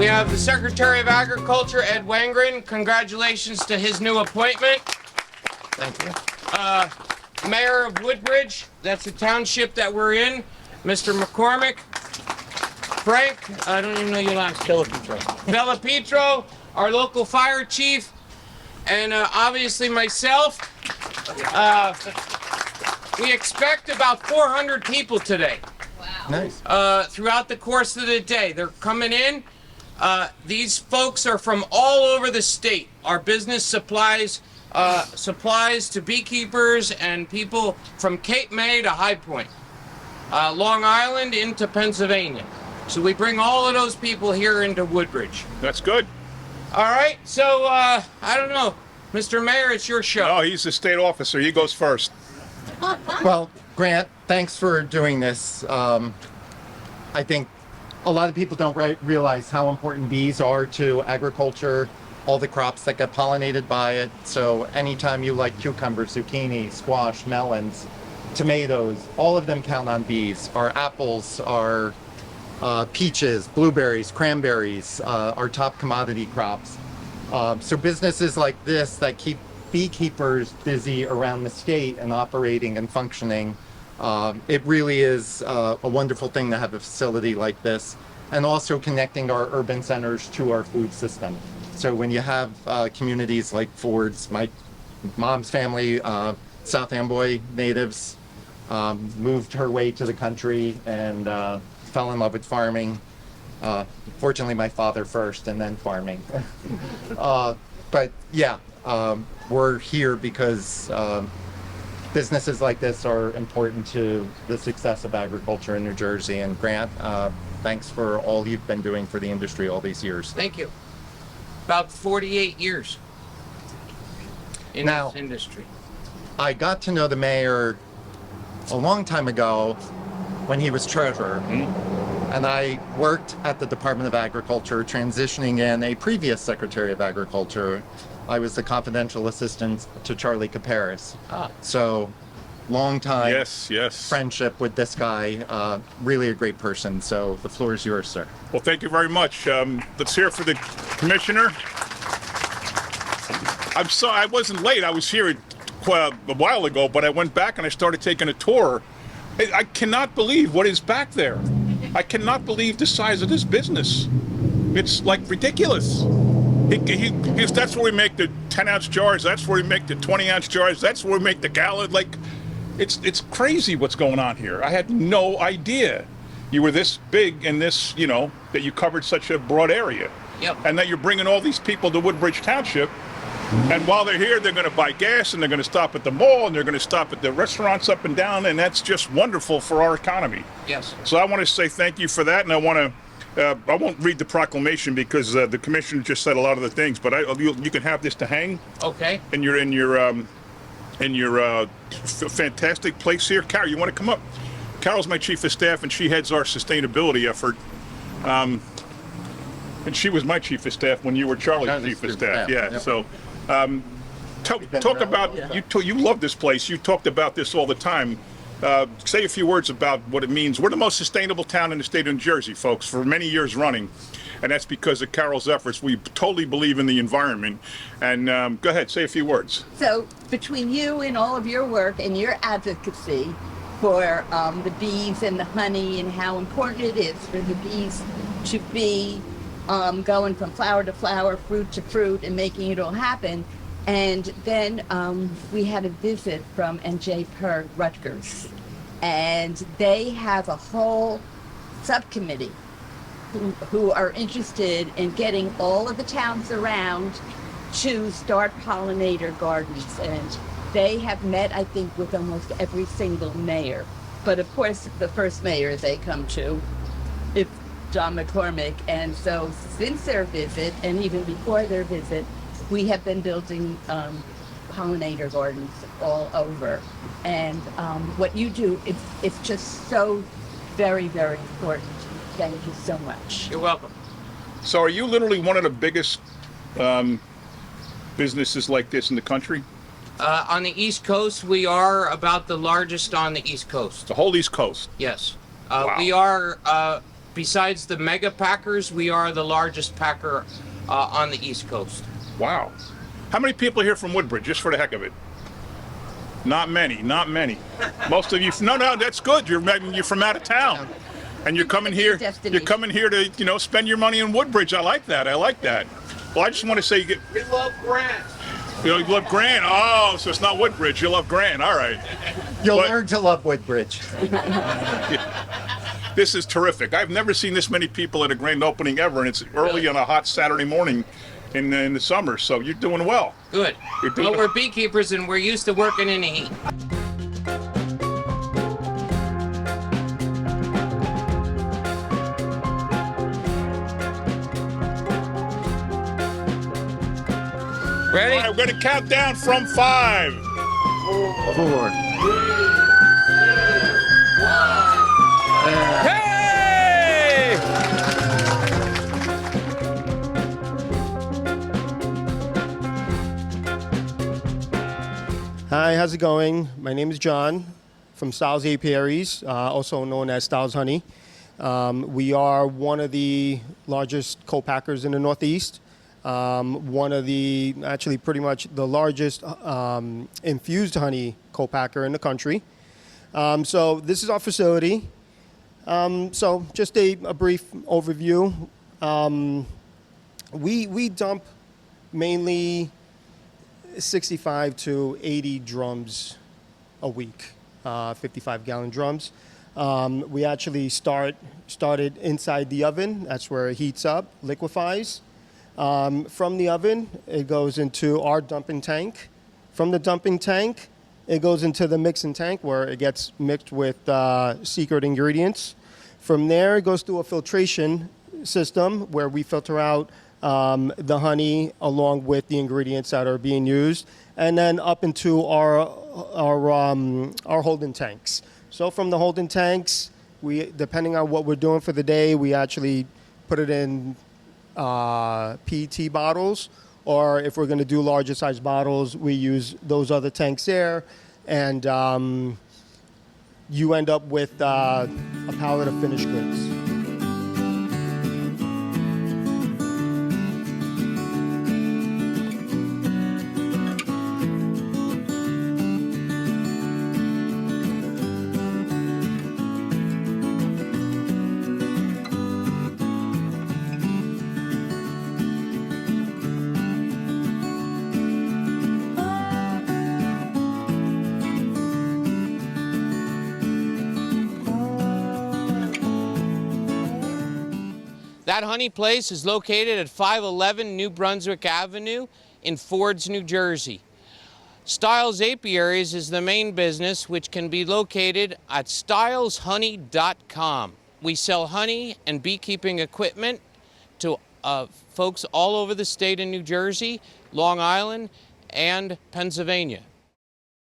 We have the Secretary of Agriculture, Ed Wangren. Congratulations to his new appointment. Thank you. Mayor of Woodbridge, that's the township that we're in, Mr. McCormick. Frank, I don't even know your last name. Bella Petro, our local fire chief, and obviously myself. We expect about 400 people today. Nice. Throughout the course of the day. They're coming in. These folks are from all over the state. Our business supplies to beekeepers and people from Cape May to High Point, Long Island into Pennsylvania. So we bring all of those people here into Woodbridge. That's good. All right, so I don't know. Mr. Mayor, it's your show. Oh, he's the state officer. He goes first. Well, Grant, thanks for doing this. I think a lot of people don't realize how important bees are to agriculture, all the crops that get pollinated by it. So anytime you like cucumbers, zucchini, squash, melons, tomatoes, all of them count on bees. Our apples, our peaches, blueberries, cranberries, our top commodity crops. So businesses like this that keep beekeepers busy around the state and operating and functioning, it really is a wonderful thing to have a facility like this, and also connecting our urban centers to our food system. So when you have communities like Ford's, my mom's family, South Amboy natives, moved her way to the country and fell in love with farming. Fortunately, my father first and then farming. But yeah, we're here because businesses like this are important to the success of agriculture in New Jersey. And Grant, thanks for all you've been doing for the industry all these years. Thank you. About 48 years in Now, this industry. I got to know the mayor a long time ago when he was treasurer. And I worked at the Department of Agriculture, transitioning in a previous Secretary of Agriculture. I was the confidential assistant to Charlie Caparis. So, long time Yes. friendship with this guy. Really a great person. So, the floor is yours, sir. Well, thank you very much. Let's hear for the commissioner. I'm sorry I wasn't late. I was here a while ago, but I went back and I started taking a tour. I cannot believe what is back there. I cannot believe the size of this business. It's like ridiculous. That's where we make the 10-ounce jars. That's where we make the 20-ounce jars. That's where we make the gallon. Like, it's crazy what's going on here. I had no idea you were this big and this, that you covered such a broad area. Yep. And that you're bringing all these people to Woodbridge Township. And while they're here, they're going to buy gas, and they're going to stop at the mall, and they're going to stop at the restaurants up and down, and that's just wonderful for our economy. Yes. So I want to say thank you for that, and I won't read the proclamation because the commissioner just said a lot of the things, but you can have this to hang. Okay. In your fantastic place here. Carol, you want to come up? Carol's my chief of staff, and she heads our sustainability effort. And she was my chief of staff when you were Charlie's chief of staff. Yeah. Yep. So. Talk about you love this place. You talked about this all the time. Say a few words about what it means. We're the most sustainable town in the state of New Jersey, folks, for many years running, and that's because of Carol's efforts. We totally believe in the environment. And go ahead, say a few words. So between you and all of your work and your advocacy for the bees and the honey and how important it is for the bees to be going from flower to flower, fruit to fruit, and making it all happen. And then we had a visit from NJ Perg Rutgers, and they have a whole subcommittee who are interested in getting all of the towns around to start pollinator gardens. And they have met, I think, with almost every single mayor. But of course, the first mayor they come to is John McCormick. And so since their visit, and even before their visit, we have been building pollinator gardens all over. And what you do, it's just so very, very important. Thank you so much. You're welcome. So are you literally one of the biggest businesses like this in the country? On the East Coast, we are about the largest on the East Coast. The whole East Coast? Yes. Wow. We are besides the mega packers, we are the largest packer on the East Coast. Wow. How many people are here from Woodbridge, just for the heck of it? Not many, not many. Most of you, no, that's good. You're from out of town. And you're coming here, to, you know, spend your money in Woodbridge. I like that. Well, I just want to say We love Grant. you love Grant. Oh, so it's not Woodbridge. You love Grant. All right. You'll But- learn to love Woodbridge. This is terrific. I've never seen this many people at a grand opening ever, and it's early on a hot Saturday morning in the summer, so you're doing well. Good. You're doing- Well, we're beekeepers and we're used to working in the heat. Ready? All right, we're going to count down from 5. 4. Hey! Hi, how's it going? My name is John from Styles Apiaries, also known as Styles Honey. We are one of the largest co-packers in the Northeast. Actually pretty much the largest infused honey co-packer in the country. So this is our facility. So just a brief overview. We dump mainly 65 to 80 drums a week, 55-gallon drums. We actually started inside the oven. That's where it heats up, liquefies. From the oven, it goes into our dumping tank. From the dumping tank, it goes into the mixing tank where it gets mixed with secret ingredients. From there, it goes through a filtration system where we filter out the honey along with the ingredients that are being used, and then up into our holding tanks. So from the holding tanks, depending on what we're doing for the day, we actually put it in PET bottles, or if we're going to do larger size bottles, we use those other tanks there, and you end up with a pallet of finished goods. That honey place is located at 511 New Brunswick Avenue in Fords, New Jersey. Styles Apiaries is the main business, which can be located at styleshoney.com. We sell honey and beekeeping equipment to folks all over the state of New Jersey, Long Island, and Pennsylvania.